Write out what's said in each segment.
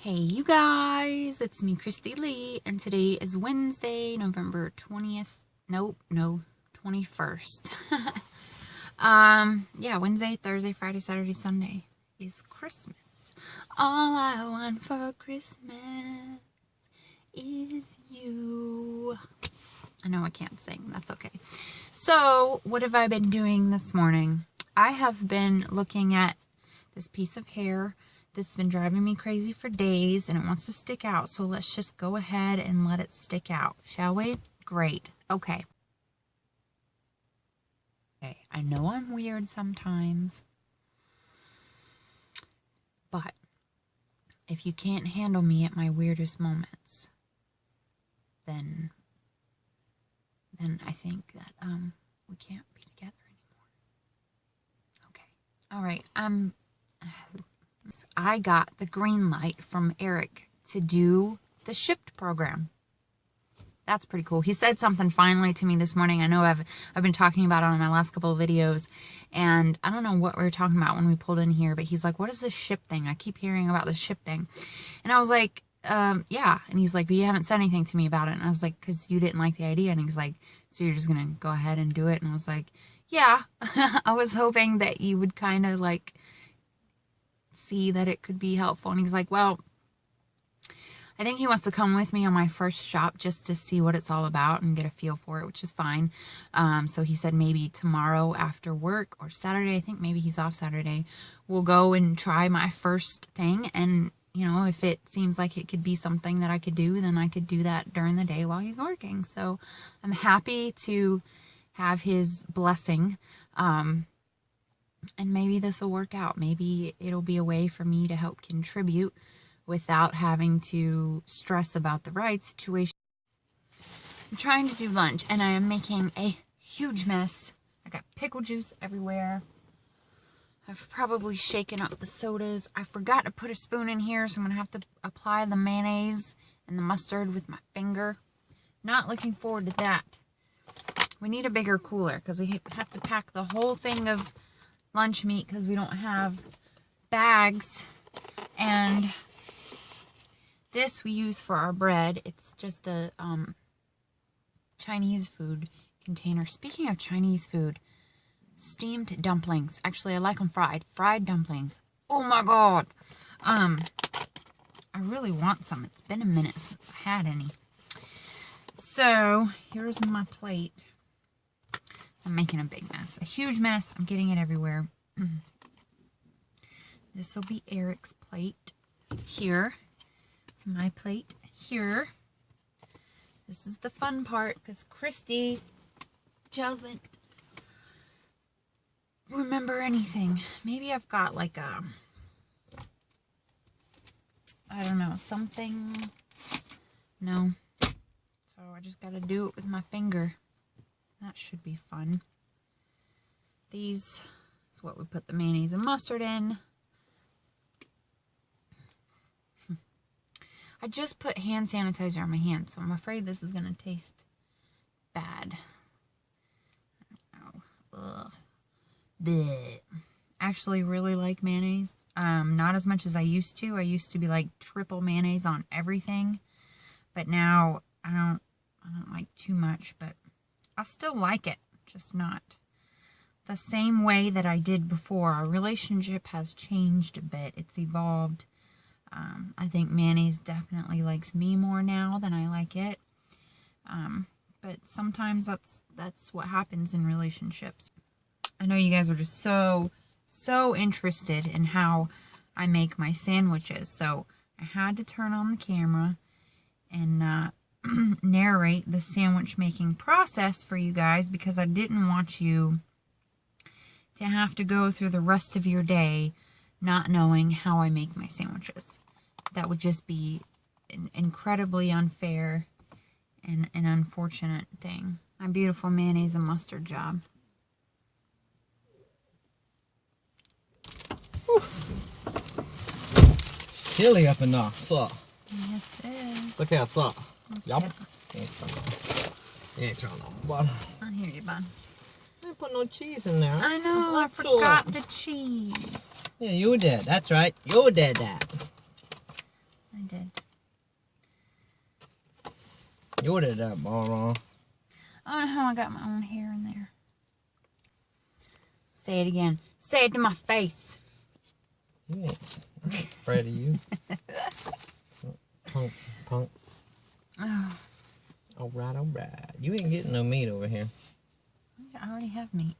Hey you guys, it's me Christy Lee, and today is Wednesday, November 20th. Nope, no, 21st. Yeah, Wednesday, Thursday, Friday, Saturday, Sunday is Christmas. All I want for Christmas is you. I know I can't sing, that's okay. So, what have I been doing this morning? I have been looking at this piece of hair that's been driving me crazy for days, and it wants to stick out. So let's just go ahead and let it stick out, shall we? Great. Okay. Okay, I know I'm weird sometimes, but if you can't handle me at my weirdest moments, then I think that we can't be together anymore. Okay. All right. I got the green light from Eric to do the Shipped program. That's pretty cool. He said something finally to me this morning. I know I've been talking about it on my last couple of videos, and I don't know what we were talking about when we pulled in here, but he's like, what is this ship thing? I keep hearing about this ship thing. And I was like, yeah. And he's like, well, you haven't said anything to me about it. And I was like, because you didn't like the idea. And he's like, so you're just going to go ahead and do it? And I was like, yeah. I was hoping that you would kind of like see that it could be helpful. And he's like, well, I think he wants to come with me on my first shop just to see what it's all about and get a feel for it, which is fine. So he said maybe tomorrow after work or Saturday, I think maybe he's off Saturday, we'll go and try my first thing. And, you know, if it seems like it could be something that I could do, then I could do that during the day while he's working. So I'm happy to have his blessing. And maybe this will work out. Maybe it'll be a way for me to help contribute without having to stress about the right situation. I'm trying to do lunch, and I am making a huge mess. I got pickle juice everywhere. I've probably shaken up the sodas. I forgot to put a spoon in here, so I'm going to have to apply the mayonnaise and the mustard with my finger. Not looking forward to that. We need a bigger cooler, because we have to pack the whole thing of lunch meat because we don't have bags. And this we use for our bread. It's just a Chinese food container. Speaking of Chinese food, steamed dumplings. Actually, I like them fried. Fried dumplings. Oh my god. I really want some. It's been a minute since I had any. So, here's my plate. I'm making a big mess. A huge mess. I'm getting it everywhere. This will be Eric's plate here. My plate here. This is the fun part because Christy doesn't remember anything. Maybe I've got like a, I don't know, something. No. So I just got to do it with my finger. That should be fun. These is what we put the mayonnaise and mustard in. I just put hand sanitizer on my hands, so I'm afraid this is going to taste bad. Ugh. Blech. Actually really like mayonnaise. Not as much as I used to. I used to be like triple mayonnaise on everything. But now I don't like too much, but I still like it, just not the same way that I did before. Our relationship has changed a bit. It's evolved. I think mayonnaise definitely likes me more now than I like it. But sometimes that's what happens in relationships. I know you guys are just so interested in how I make my sandwiches. So I had to turn on the camera and narrate the sandwich making process for you guys, because I didn't want you to have to go through the rest of your day not knowing how I make my sandwiches. That would just be an incredibly unfair and an unfortunate thing. My beautiful mayonnaise and mustard job. Whew. Chilly up in there, så. Yes, it is. Look at that. Yep. Ain't trying to bud. I hear you, bud. I didn't put no cheese in there. I know, I forgot the cheese. Yeah, you did. That's right. You did that. I You ordered that ball wrong. I don't know how I got my own hair in there. Say it again. Say it to my face. You ain't. I'm not afraid of you. Punk. Oh, Alright. You ain't getting no meat over here. I already have meat.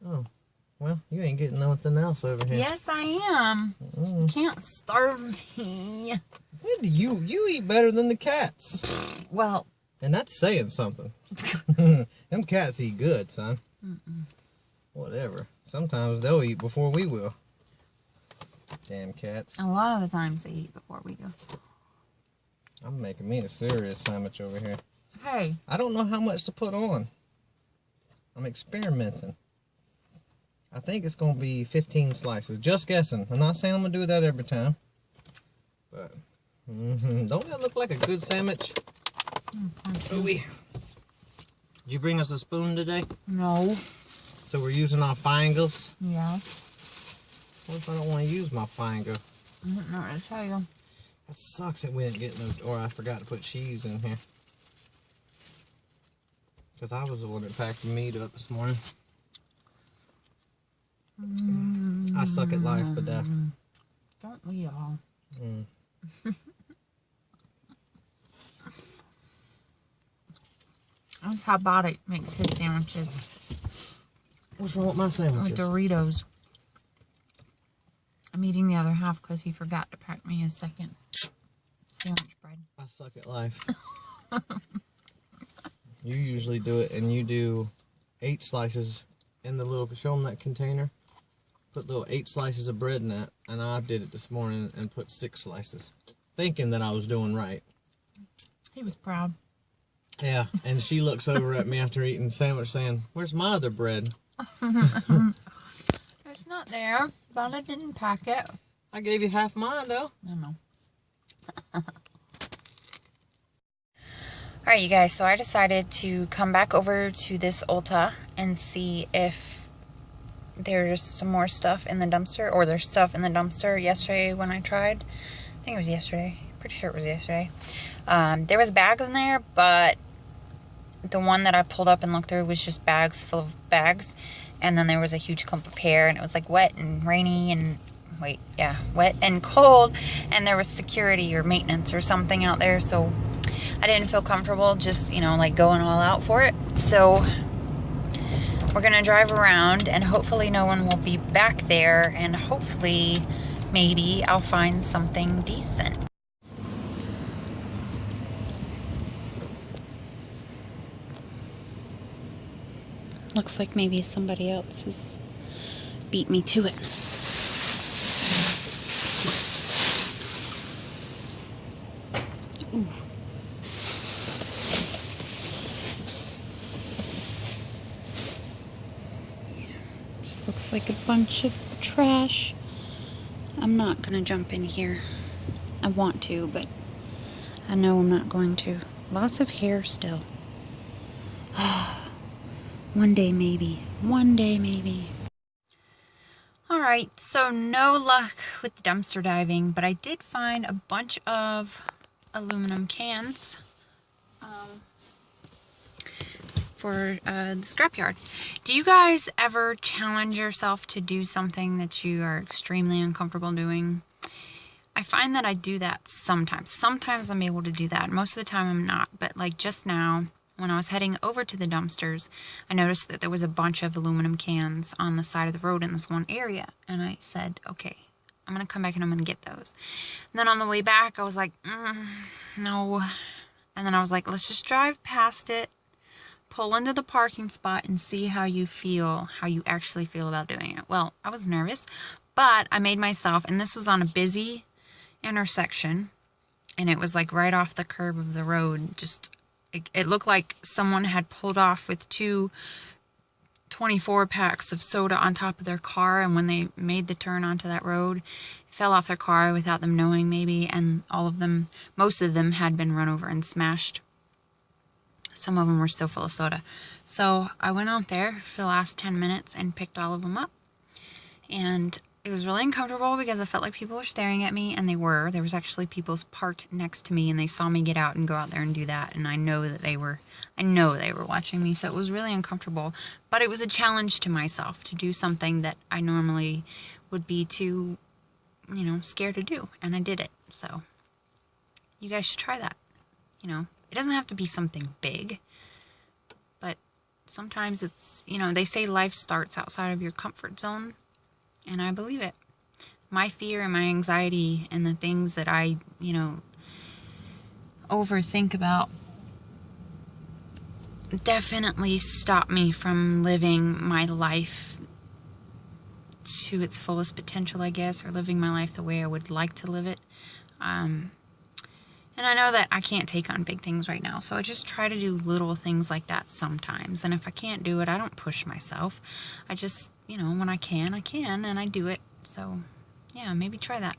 Oh. Well, you ain't getting nothing else over here. Yes, I am. You can't starve me. What do you eat better than the cats? Well. And that's saying something. Them cats eat good, son. Whatever. Sometimes they'll eat before we will. Damn cats. A lot of the times they eat before we do. I'm making me a serious sandwich over here. Hey. I don't know how much to put on. I'm experimenting. I think it's going to be 15 slices. Just guessing. I'm not saying I'm going to do that every time. But, don't that look like a good sandwich? Did you bring us a spoon today? No. So we're using our fingers? Yeah. What if I don't want to use my finger? I don't know what to tell you. That sucks that we didn't get no, or I forgot to put cheese in here. Because I was the one that packed the meat up this morning. I suck at life, but Don't we all? That's how Body makes his sandwiches. What's wrong with my sandwiches? With Doritos. I'm eating the other half because he forgot to pack me a second sandwich bread. I suck at life. You usually do it, and you do 8 slices in the little, show them that container. Put little 8 slices of bread in that, and I did it this morning and put 6 slices, thinking that I was doing right. He was proud. Yeah, and she looks over at me after eating the sandwich saying, "Where's my other bread?" It's not there, but I didn't pack it. I gave you half mine, though. I know. Alright, you guys, so I decided to come back over to this Ulta and see if there's some more stuff in the dumpster, or there's stuff in the dumpster yesterday when I tried. I think it was yesterday. Pretty sure it was yesterday. There was bags in there, but the one that I pulled up and looked through was just bags full of bags. And then there was a huge clump of hair, and it was like wet and rainy and, wet and cold. And there was security or maintenance or something out there, so I didn't feel comfortable just, like going all out for it. So we're gonna drive around, and hopefully no one will be back there, and hopefully maybe I'll find something decent. Looks like maybe somebody else has beat me to it. Ooh. Just looks like a bunch of trash. I'm not gonna jump in here. I want to, but I know I'm not going to. Lots of hair still. One day maybe. One day maybe. Alright, so no luck with the dumpster diving, but I did find a bunch of aluminum cans for the scrapyard. Do you guys ever challenge yourself to do something that you are extremely uncomfortable doing? I find that I do that sometimes. Sometimes I'm able to do that. Most of the time I'm not, but like just now, when I was heading over to the dumpsters, I noticed that there was a bunch of aluminum cans on the side of the road in this one area. And I said, okay, I'm going to come back and I'm going to get those. And then on the way back, I was like, no. And then I was like, let's just drive past it, pull into the parking spot, and see how you feel, how you actually feel about doing it. Well, I was nervous, but I made myself, and this was on a busy intersection, and it was like right off the curb of the road. Just it looked like someone had pulled off with 2 24 packs of soda on top of their car, and when they made the turn onto that road, it fell off their car without them knowing maybe, and most of them had been run over and smashed. Some of them were still full of soda. So I went out there for the last 10 minutes and picked all of them up, and It was really uncomfortable because I felt like people were staring at me, and they were. There was actually people parked next to me, and they saw me get out and go out there and do that, and I know they were watching me, so it was really uncomfortable. But it was a challenge to myself to do something that I normally would be too, scared to do, and I did it. So you guys should try that. It doesn't have to be something big, but sometimes it's, they say life starts outside of your comfort zone. And I believe it. My fear and my anxiety and the things that I, overthink about definitely stop me from living my life to its fullest potential, I guess, or living my life the way I would like to live it. And I know that I can't take on big things right now, so I just try to do little things like that sometimes. And if I can't do it, I don't push myself. I just, when I can, and I do it. So, yeah, maybe try that.